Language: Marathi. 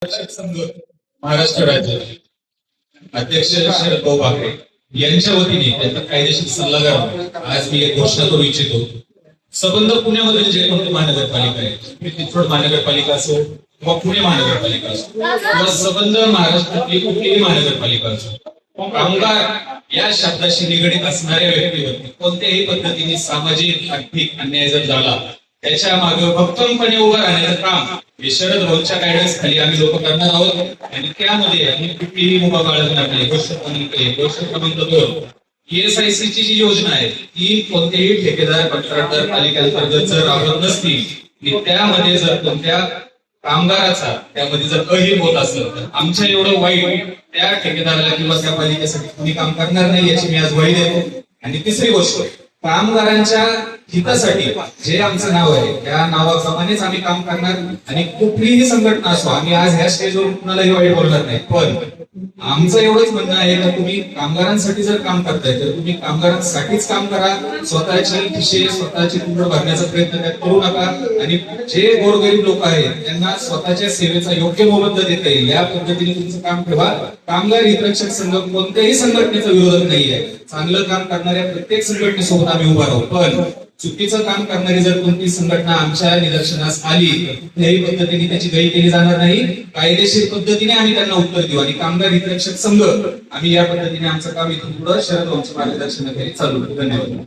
शिक्षक संघ महाराष्ट्र राज्य अध्यक्ष शरद भाऊ बागरे यांच्या वतीने त्यांचा कायदेशीर सल्लागार म्हणून आज मी एक घोषणा करू इच्छितो. संबंध पुण्यामधील जे कोणती महानगरपालिका आहे, चित्रपट महानगरपालिका असो किंवा पुणे महानगरपालिका असो किंवा संबंध महाराष्ट्रातली कुठलीही महानगरपालिका असो, कामगार या शब्दाशी निगडीत असणाऱ्या व्यक्तीवरती कोणत्याही पद्धतीने सामाजिक आर्थिक अन्याय जर झाला त्याच्या मागे भक्कमपणे उभं राहण्याचं काम हे शरद भाऊंच्या गायडन्स खाली आम्ही लोक करणार आहोत. आणि त्यामध्ये आम्ही कुठलीही मुभा बाळगणार नाही. गोष्ट क्रमांक 2, ESIC ची जी योजना आहे ती कोणतेही ठेकेदार कंत्राटदार पालिकेअंतर्गत जर राबवत नसती आणि त्यामध्ये जर कोणत्या कामगाराचा त्यामध्ये जर अहित होत असलं तर आमच्या एवढं वाईट त्या ठेकेदाराला किंवा त्या पालिकेसाठी कोणी काम करणार नाही याची मी आज ग्वाही देतो. आणि तिसरी गोष्ट, कामगारांच्या हितासाठी जे आमचं नाव आहे त्या नावाप्रमाणेच आम्ही काम करणार. आणि कुठलीही संघटना असो, आम्ही आज ह्या स्टेजवर कुणालाही वाईट बोलणार नाही, पण आमचं एवढंच म्हणणं आहे की तुम्ही कामगारांसाठी जर काम करताय तर तुम्ही कामगारांसाठीच काम करा. स्वतःची खिशे स्वतःची कुंड भरण्याचा प्रयत्न त्यात करू नका. आणि जे गोरगरीब लोक आहेत त्यांना स्वतःच्या सेवेचा योग्य मोबदला देता येईल या पद्धतीने तुमचं काम ठेवा. कामगार हितरक्षक संघ कोणत्याही संघटनेचा विरोधक नाहीये. चांगलं काम करणाऱ्या प्रत्येक संघटनेसोबत आम्ही उभा राहू, पण चुकीचं काम करणारी जर कोणती संघटना आमच्या निदर्शनास आली तर कुठल्याही पद्धतीने त्याची गय केली जाणार नाही. कायदेशीर पद्धतीने आम्ही त्यांना उत्तर देऊ. आणि कामगार हितरक्षक संघ आम्ही या पद्धतीने आमचं काम इथून पुढे शरद भाऊंच्या मार्गदर्शनाखाली चालू. धन्यवाद.